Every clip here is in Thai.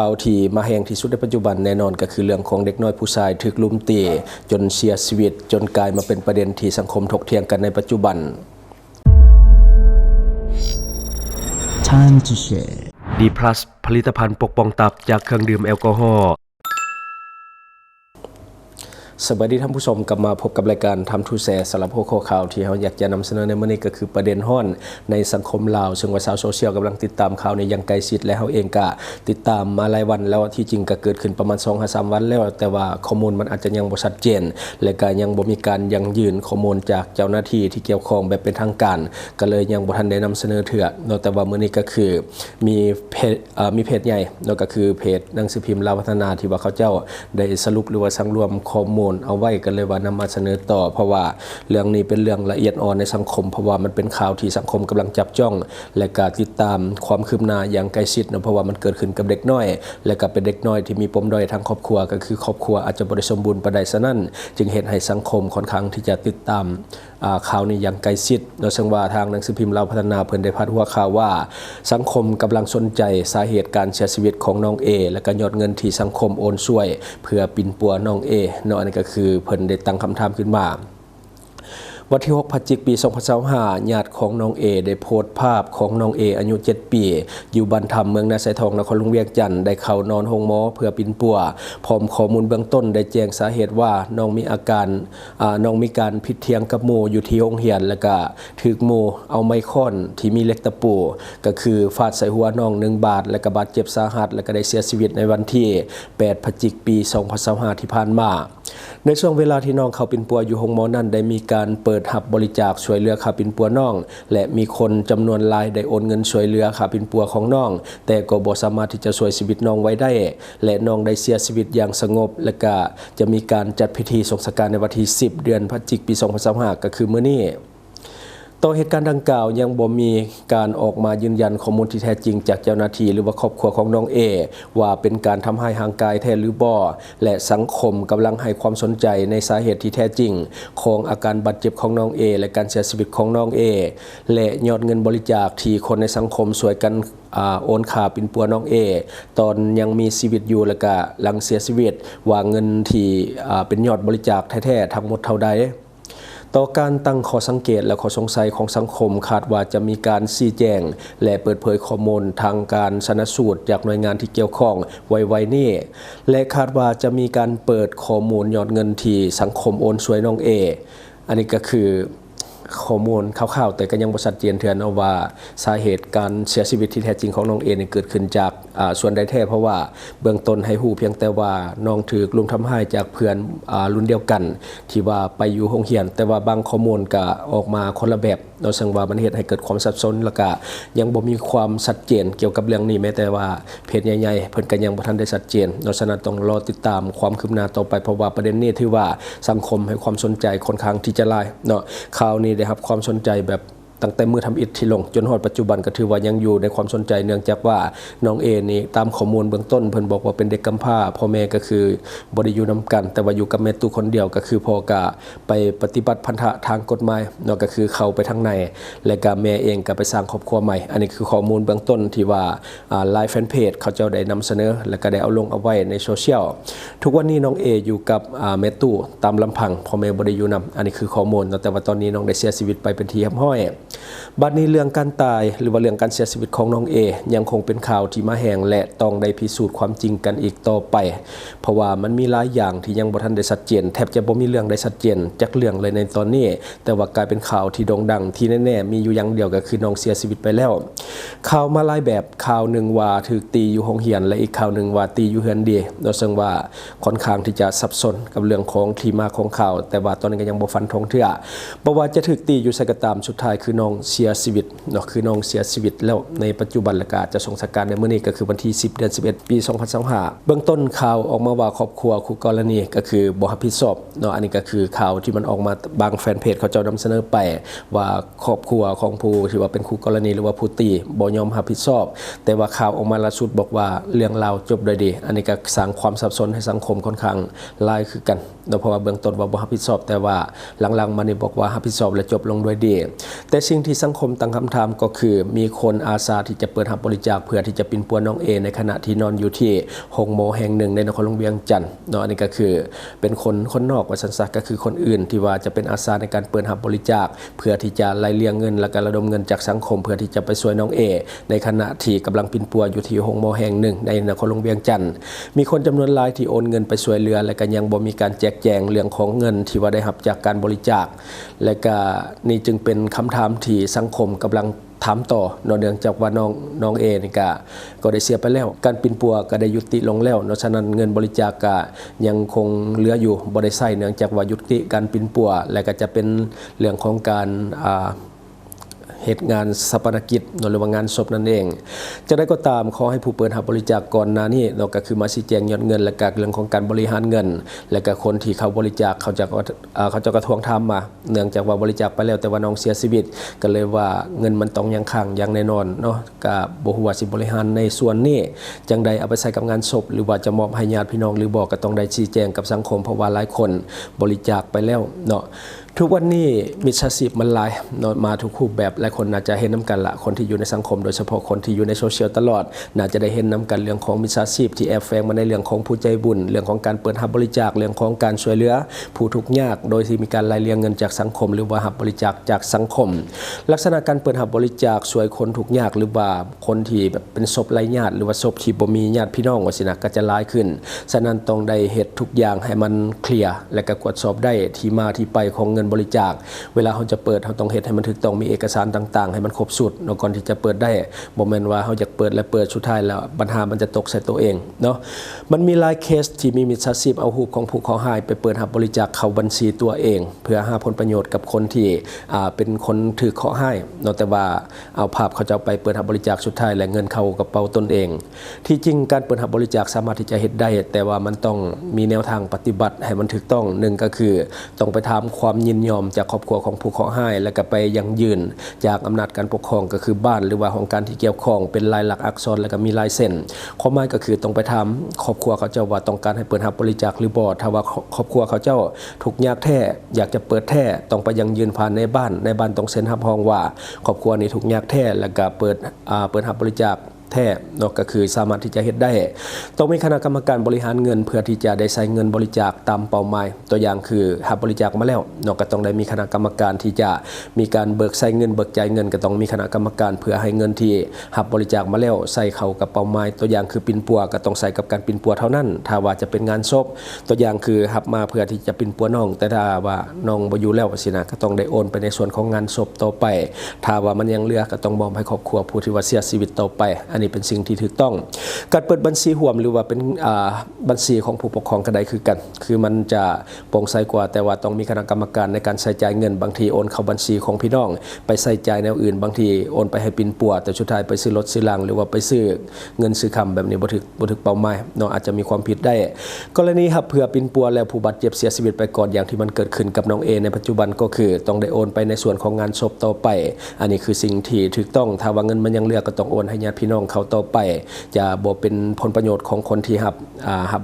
ข่าวที่มาแห้งที่สุดในปัจจุบันแน่นอนก็คือเรื่องของเด็กน้อยผู้ชายถูกลุมตีจนเสียชีวิตจนกลายมาเป็นประเด็นที่สังคมถกเถียงกันในปัจจุบัน Time to share D+ ผลิตภัณฑ์ปกป้องตับจากเครื่องดื่มแอลกอฮอล์สวัสดีท่านผู้ชมกลับมาพบกับรายการทำทูแชร์สำหรับหัวข้อข่าวที่เราอยากจะนำเสนอในมื้อนี้ก็คือประเด็นฮ้อนในสังคมลาวซึ่งว่าชาวโซเชียลกำลังติดตามข่าวในอย่างใกล้ชิดและเราเองก็ติดตามมาหลายวันแล้วที่จริงก็เกิดขึ้นประมาณ 2-3 วันแล้วแต่ว่าข้อมูลมันอาจจะยังบ่ชัดเจนและก็ยังบ่มีการยังยืนข้อมูลจากเจ้าหน้าที่ที่เกี่ยวข้องแบบเป็นทางการก็เลยยังบ่ทันได้นำเสนอเถื่อแต่ว่ามื้อนี้ก็คือมีเพจใหญ่ก็คือเพจหนังสือพิมพ์ลาวพัฒนาที่ว่าเขาเจ้าได้สรุปหรือว่าสังรวมข้อมูลเอาไว้กันเลยว่านำมาเสนอต่อเพราะว่าเรื่องนี้เป็นเรื่องละเอียดอ่อนในสังคมเพราะว่ามันเป็นข่าวที่สังคมกำลังจับจ้องและก็ติดตามความคืบหน้าอย่างใกล้ชิดเพราะว่ามันเกิดขึ้นกับเด็กน้อยและก็เป็นเด็กน้อยที่มีปมด้อยทางครอบครัวก็คือครอบครัวอาจจะบ่ได้สมบูรณ์ปานใดซะนั้นจึงเฮ็ดให้สังคมค่อนข้างที่จะติดตามข่าวนี้อย่างใกล้ชิดโดยซึ่งว่าทางหนังสือพิมพ์ลาวพัฒนาเพิ่นได้พาดหัวข่าวว่าสังคมกำลังสนใจสาเหตุการเสียชีวิตของน้องเอและก็ยอดเงินที่สังคมโอนช่วยเพื่อปิ่นปัวน้องเออันนี้ก็คือเพิ่นได้ตั้งคำถามขึ้นมาวันที่ 6 พฤศจิกายน ปี 2025 ญาติของน้องเอได้โพสต์ภาพของน้องเออายุ 7 ปีอยู่บ้านธรรมเมืองนาไซทองนครหลวงเวียงจันทน์ได้เข้านอนโรงหมอเพื่อปิ่นปัวพร้อมข้อมูลเบื้องต้นได้แจ้งสาเหตุว่าน้องมีการผิดเถียงกับหมู่อยู่ที่โรงเรียนแล้วก็ถูกหมู่เอาไม้ค้อนที่มีเหล็กตะปูก็คือฟาดใส่หัวน้อง1 บาทและก็บาดเจ็บสาหัสและก็ได้เสียชีวิตในวันที่ 8 พฤศจิกายน ปี 2025 ที่ผ่านมาในช่วงเวลาที่น้องเข้าปิ่นปัวอยู่โรงหมอนั้นได้มีการเปิดรับบริจาคช่วยเหลือค่าปิ่นปัวน้องและมีคนจำนวนหลายได้โอนเงินช่วยเหลือค่าปิ่นปัวของน้องแต่ก็บ่สามารถที่จะช่วยชีวิตน้องไว้ได้และน้องได้เสียชีวิตอย่างสงบและก็จะมีการจัดพิธีสงสการในวันที่ 10 เดือนพฤศจิกายน ปี 2025 ก็คือมื้อนี้ต่อเหตุการณ์ดังกล่าวยังบ่มีการออกมายืนยันข้อมูลที่แท้จริงจากเจ้าหน้าที่หรือว่าครอบครัวของน้องเอว่าเป็นการทำให้ห่างกายแท้หรือบ่และสังคมกำลังให้ความสนใจในสาเหตุที่แท้จริงของอาการบาดเจ็บของน้องเอและการเสียชีวิตของน้องเอและยอดเงินบริจาคที่คนในสังคมช่วยกันโอนค่าปิ่นปัวน้องเอตอนยังมีชีวิตอยู่และก็หลังเสียชีวิตว่าเงินที่เป็นยอดบริจาคแท้ๆทั้งหมดเท่าใดต่อการตั้งข้อสังเกตและข้อสงสัยของสังคมคาดว่าจะมีการชี้แจงและเปิดเผยข้อมูลทางการชันสูตรจากหน่วยงานที่เกี่ยวข้องไวๆนี้และคาดว่าจะมีการเปิดข้อมูลยอดเงินที่สังคมโอนช่วยน้องเออันนี้ก็คือข้อมูลคร่าวๆแต่ก็ยังบ่ชัดเจนเทื่อนว่าสาเหตุการเสียชีวิตที่แท้จริงของน้องเอเกิดขึ้นจากส่วนใดแท้เพราะว่าเบื้องต้นให้ฮู้เพียงแต่ว่าน้องถูกลุมทำร้ายจากเพื่อนรุ่นเดียวกันที่ว่าไปอยู่โรงเรียนแต่ว่าบางข้อมูลก็ออกมาคนละแบบโดยซึ่งว่ามันเฮ็ดให้เกิดความสับสนแล้วก็ยังบ่มีความชัดเจนเกี่ยวกับเรื่องนี้แม้แต่ว่าเพจใหญ่ๆเพิ่นก็ยังบ่ทันได้ชัดเจนเพราะฉะนั้นต้องรอติดตามความคืบหน้าต่อไปเพราะว่าประเด็นนี้ถือว่าสังคมให้ความสนใจค่อนข้างที่จะหลายข่าวนี้ได้รับความสนใจแบบตั้งแต่มือทำอิฐที่ลงจนฮอดปัจจุบันก็ถือว่ายังอยู่ในความสนใจเนื่องจากว่าน้องเอนี่ตามข้อมูลเบื้องต้นเพิ่นบอกว่าเป็นเด็กกำพร้าพ่อแม่ก็คือบ่ได้อยู่นำกันแต่ว่าอยู่กับแม่ตู่คนเดียวก็คือพ่อก็ไปปฏิบัติพันธะทางกฎหมายก็คือเข้าไปทางในและก็แม่เองก็ไปสร้างครอบครัวใหม่อันนี้คือข้อมูลเบื้องต้นที่ว่าไลฟ์แฟนเพจเขาเจ้าได้นำเสนอและก็ได้เอาลงเอาไว้ในโซเชียลทุกวันนี้น้องเออยู่กับแม่ตู่ตามลำพังพ่อแม่บ่ได้อยู่นำอันนี้คือข้อมูลแต่ว่าตอนนี้น้องได้เสียชีวิตไปเป็นที่เรียบร้อยบัดนี้เรื่องการตายหรือว่าเรื่องการเสียชีวิตของน้องเอยังคงเป็นข่าวที่มาแห้งและต้องได้พิสูจน์ความจริงกันอีกต่อไปเพราะว่ามันมีหลายอย่างที่ยังบ่ทันได้ชัดเจนแทบจะบ่มีเรื่องได้ชัดเจนจักเรื่องเลยในตอนนี้แต่ว่ากลายเป็นข่าวที่โด่งดังที่แน่ๆมีอยู่อย่างเดียวก็คือน้องเสียชีวิตไปแล้วข่าวมาหลายแบบข่าวนึงว่าถูกตีอยู่โรงเรียนและอีกข่าวนึงว่าตีอยู่เฮือนดีโดยซึ่งว่าค่อนข้างที่จะสับสนกับเรื่องของที่มาของข่าวแต่ว่าตอนนี้ก็ยังบ่ฟันธงเทื่อบ่ว่าจะถูกตีอยู่ไสก็ตามสุดท้ายคือน้องเสียชีวิตคือน้องเสียชีวิตแล้วในปัจจุบันและก็จะส่งสการในมื้อนี้ก็คือวันที่ 10 เดือน 11 ปี 2025เบื้องต้นข่าวออกมาว่าครอบครัวคู่กรณีก็คือบ่รับผิดชอบอันนี้ก็คือข่าวที่มันออกมาบางแฟนเพจเขาเจ้านำเสนอไปว่าครอบครัวของผู้ที่ว่าเป็นคู่กรณีหรือว่าผู้ตีบ่ยอมรับผิดชอบแต่ว่าข่าวออกมาล่าสุดบอกว่าเรื่องราวจบโดยดีอันนี้ก็สร้างความสับสนให้สังคมค่อนข้างหลายคือกัน เนาะเพราะว่าเบื้องต้นว่าบ่รับผิดชอบแต่ว่าหลังๆมานี่บอกว่ารับผิดชอบและจบลงด้วยดีแต่สิ่งที่สังคมตั้งคำถามก็คือมีคนอาสาที่จะเปิดรับบริจาคเพื่อที่จะปิ่นปัวน้องเอในขณะที่นอนอยู่ที่โฮงโมแห่งหนึ่งในนครหลวงเวียงจันทน์เนาะอันนี้ก็คือเป็นคนนอกว่าซั่นซะก็คือคนอื่นที่ว่าจะเป็นอาสาในการเปิดรับบริจาคเพื่อที่จะไล่เลี่ยงเงินและก็ระดมเงินจากสังคมเพื่อที่จะไปช่วยน้องเอในขณะที่กำลังปิ่นปัวอยู่ที่โฮงโมแห่งหนึ่งในนครหลวงเวียงจันทน์มีคนจำนวนหลายที่โอนเงินไปช่วยเหลือและก็ยังบ่มีการแจกแจงเรื่องของเงินที่ว่าได้รับจากการบริจาคและก็นี่จึงเป็นคำถามที่สังคมกำลังถามต่อเนื่องจากว่าน้องเอนี่ก็ได้เสียไปแล้วการปิ่นปัวก็ได้ยุติลงแล้วเนาะฉะนั้นเงินบริจาคก็ยังคงเหลืออยู่บ่ได้ใช้เนื่องจากว่ายุติการปิ่นปัวและก็จะเป็นเรื่องของการเหตุงานสัปนกิจหรือว่างานศพนั่นเองจะได้ก็ตามขอให้ผู้เปิดรับบริจาคก่อนหน้านี้เราก็คือมาชี้แจงยอดเงินและก็เรื่องของการบริหารเงินและก็คนที่เขาบริจาคเขาจะกระทวงทำมาเนื่องจากว่าบริจาคไปแล้วแต่ว่าน้องเสียชีวิตก็เลยว่าเงินมันต้องยังค้างอย่างแน่นอนเนาะก็บ่ฮู้ว่าสิบริหารในส่วนนี้จังใดเอาไปใช้กับงานศพหรือว่าจะมอบให้ญาติพี่น้องหรือบอกก็ต้องได้ชี้แจงกับสังคมเพราะว่าหลายคนบริจาคไปแล้วเนาะทุกวันนี้มิจฉาชีพมันหลายมาทุกรูปแบบและคนน่าจะเห็นน้ำกันละคนที่อยู่ในสังคมโดยเฉพาะคนที่อยู่ในโซเชียลตลอดน่าจะได้เห็นน้ำกันเรื่องของมิจฉาชีพที่แอบแฝงมาในเรื่องของผู้ใจบุญเรื่องของการเปิดรับบริจาคเรื่องของการช่วยเหลือผู้ทุกข์ยากโดยที่มีการไล่เลี่ยงเงินจากสังคมหรือว่ารับบริจาคจากสังคมลักษณะการเปิดรับบริจาคช่วยคนทุกข์ยากหรือว่าคนที่แบบเป็นศพไร้ญาติหรือว่าศพที่บ่มีญาติพี่น้องว่าสินะก็จะหลายขึ้นฉะนั้นต้องได้เฮ็ดทุกอย่างให้มันเคลียร์และก็ตรวจสอบได้ที่มาที่ไปของเงินบริจาคเวลาเขาจะเปิดเขาต้องเฮ็ดให้มันถูกต้องมีเอกสารต่างๆให้มันครบสุดก่อนที่จะเปิดได้บ่แม่นว่าเขาอยากเปิดและเปิดสุดท้ายแล้วปัญหามันจะตกใส่ตัวเองเนาะมันมีหลายเคสที่มีมิจฉาชีพเอารูปของผู้ขอหายไปเปิดรับบริจาคเข้าบัญชีตัวเองเพื่อหาผลประโยชน์กับคนที่เป็นคนถือขอให้เนาะแต่ว่าเอาภาพเขาจะไปเปิดรับบริจาคสุดท้ายและเงินเข้ากระเป๋าตนเองที่จริงการเปิดรับบริจาคสามารถที่จะเฮ็ดได้แต่ว่ามันต้องมีแนวทางปฏิบัติให้มันถูกต้องหนึ่งก็คือต้องไปถามความยินยอมจากครอบครัวของผู้ขอให้แล้วก็ไปยังยืนจากอำนาจการปกครองก็คือบ้านหรือว่าของการที่เกี่ยวข้องเป็นลายลักษณ์อักษรแล้วก็มีลายเส้นความหมายก็คือต้องไปถามครอบครัวเขาเจ้าว่าต้องการให้เปิดรับบริจาคหรือบ่ถ้าว่าครอบครัวเขาเจ้าทุกข์ยากแท้อยากจะเปิดแท้ต้องไปยังยืนผ่านในบ้านต้องเซ็นรับรองว่าครอบครัวนี้ทุกข์ยากแท้แล้วก็เปิดรับบริจาคแท้เนาะก็คือสามารถที่จะเฮ็ดได้ต้องมีคณะกรรมการบริหารเงินเพื่อที่จะได้ใช้เงินบริจาคตามเป้าหมายตัวอย่างคือรับบริจาคมาแล้วเนาะก็ต้องได้มีคณะกรรมการที่จะมีการเบิกใช้เงินเบิกจ่ายเงินก็ต้องมีคณะกรรมการเพื่อให้เงินที่รับบริจาคมาแล้วใส่เข้ากับเป้าหมายตัวอย่างคือปิ่นปัวก็ต้องใส่กับการปิ่นปัวเท่านั้นถ้าว่าจะเป็นงานศพตัวอย่างคือรับมาเพื่อที่จะปิ่นปัวน้องแต่ถ้าว่าน้องบ่อยู่แล้วสินะก็ต้องได้โอนไปในส่วนของงานศพต่อไปถ้าว่ามันยังเหลือก็ต้องมอบให้ครอบครัวผู้ที่ว่าเสียชีวิตต่อไปอันนี้เป็นสิ่งที่ถูกต้องการเปิดบัญชีร่วมหรือว่าเป็นบัญชีของผู้ปกครองก็ได้คือกันคือมันจะโปร่งใสกว่าแต่ว่าต้องมีคณะกรรมการในการใช้จ่ายเงินบางทีโอนเข้าบัญชีของพี่น้องไปใช้จ่ายแนวอื่นบางทีโอนไปให้ปิ่นปัวแต่สุดท้ายไปซื้อรถซื้อลังหรือว่าไปซื้อเงินซื้อคำแบบนี้บ่ถึกเป้าหมายเนาะอาจจะมีความผิดได้กรณีครับเพื่อปิ่นปัวแล้วผู้บาดเจ็บเสียชีวิตไปก่อนอย่างที่มันเกิดขึ้นกับน้องเอในปัจจุบันก็คือต้องได้โอนไปในส่วนของงานศพต่อไปอันนี้คือสิ่งที่ถูกต้องถ้าว่าเงินมันยังเหลือก็ต้องโอนให้ญาติพี่น้องเขาต่อไปจะบ่เป็นผลประโยชน์ของคนที่รับ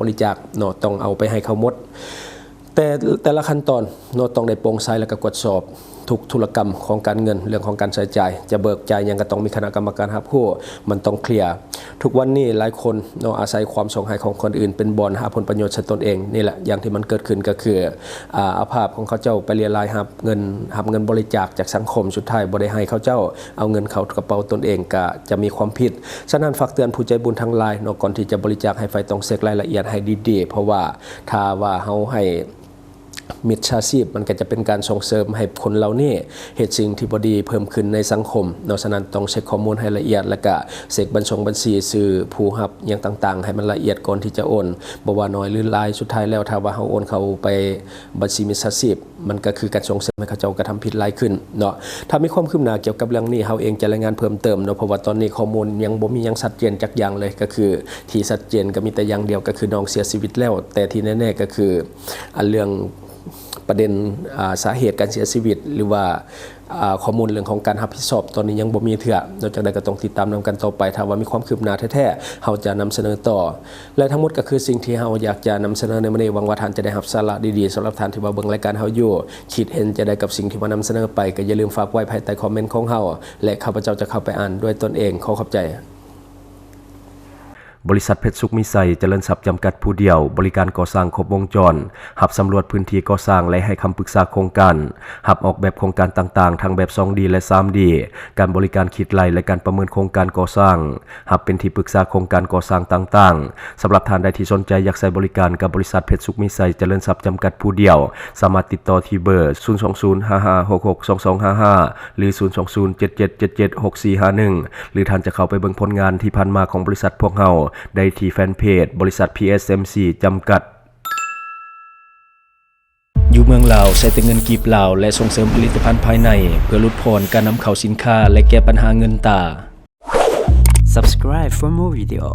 บริจาคเนาะต้องเอาไปให้เขาหมดแต่ละขั้นตอนเนาะต้องได้โปร่งใสและก็ตรวจสอบทุกธุรกรรมของการเงินเรื่องของการใช้จ่ายจะเบิกจ่ายยังก็ต้องมีคณะกรรมการรับผู้มันต้องเคลียร์ทุกวันนี้หลายคนเนาะอาศัยความสงสัยของคนอื่นเป็นบ่อนหาผลประโยชน์ใส่ตนเองนี่แหละอย่างที่มันเกิดขึ้นก็คือเอาภาพของเขาเจ้าไปเรียรายรับเงินบริจาคจากสังคมสุดท้ายบ่ได้ให้เขาเจ้าเอาเงินเข้ากระเป๋าตนเองก็จะมีความผิดฉะนั้นฝากเตือนผู้ใจบุญทั้งหลายเนาะก่อนที่จะบริจาคให้ไฟต้องเช็ครายละเอียดให้ดีๆเพราะว่าถ้าว่าเฮาให้มิจฉาชีพมันก็จะเป็นการส่งเสริมให้คนเรานี่เหตุสิ่งที่บ่ดีเพิ่มขึ้นในสังคมเนาะฉะนั้นต้องเช็คข้อมูลให้ละเอียดแล้วก็เช็คบัญชีสื่อผู้รับอย่างต่างๆให้มันละเอียดก่อนที่จะโอนบ่ว่าน้อยหรือหลายสุดท้ายแล้วถ้าว่าเฮาโอนเข้าไปบัญชีมิจฉาชีพมันก็คือการส่งเสริมให้เขาเจ้ากระทำผิดหลายขึ้นเนาะถ้ามีความคืบหน้าเกี่ยวกับเรื่องนี้เฮาเองจะรายงานเพิ่มเติมเนาะเพราะว่าตอนนี้ข้อมูลยังบ่มีหยังชัดเจนจักอย่างเลยก็คือที่ชัดเจนก็มีแต่อย่างเดียวก็คือน้องเสียชีวิตแล้วแต่ที่แน่ๆก็คือเรื่อง ประเด็นสาเหตุการเสียชีวิตหรือว่าข้อมูลเรื่องของการรับผิดชอบตอนนี้ยังบ่มีเถื่อนอกจากนั้นก็ต้องติดตามนำกันต่อไปถ้าว่ามีความคืบหน้าแท้ๆเราจะนำเสนอต่อและทั้งหมดก็คือสิ่งที่เราอยากจะนำเสนอในมื้อนี้หวังว่าท่านจะได้รับสาระดีๆสำหรับท่านที่มาเบิ่งรายการเราอยู่คิดเห็นจะได้กับสิ่งที่มานำเสนอไปก็อย่าลืมฝากไว้ภายใต้คอมเมนต์ของเราและข้าพเจ้าจะเข้าไปอ่านด้วยตนเองขอขอบใจบริษัทเพชรสุขมิไซเจริญทรัพย์จำกัดผู้เดียวบริการก่อสร้างครบวงจรหับสำรวจพื้นที่ก่อสร้างและให้คำปรึกษาโครงการหับออกแบบโครงการต่างๆทั้งแบบ 2D และ 3D การบริการคิดไล่และการประเมินโครงการก่อสร้างหับเป็นที่ปรึกษาโครงการก่อสร้างต่างๆสำหรับท่านใดที่สนใจอยากใช้บริการกับบริษัทเพชรสุขมิไซเจริญทรัพย์จำกัดผู้เดียวสามารถติดต่อที่เบอร์ 02055662255 หรือ 02077776451 หรือท่านจะเข้าไปเบิ่งผลงานที่ผ่านมาของบริษัทพวกเราได้ที่แฟนเพจบริษัท PSMC จำกัดอยู่เมืองลาวใช้แต่เงินกีบลาวและส่งเสริมผลิตภัณฑ์ภายในเพื่อลดพรการนำเข้าสินค้าและแก้ปัญหาเงินตา Subscribe for more video.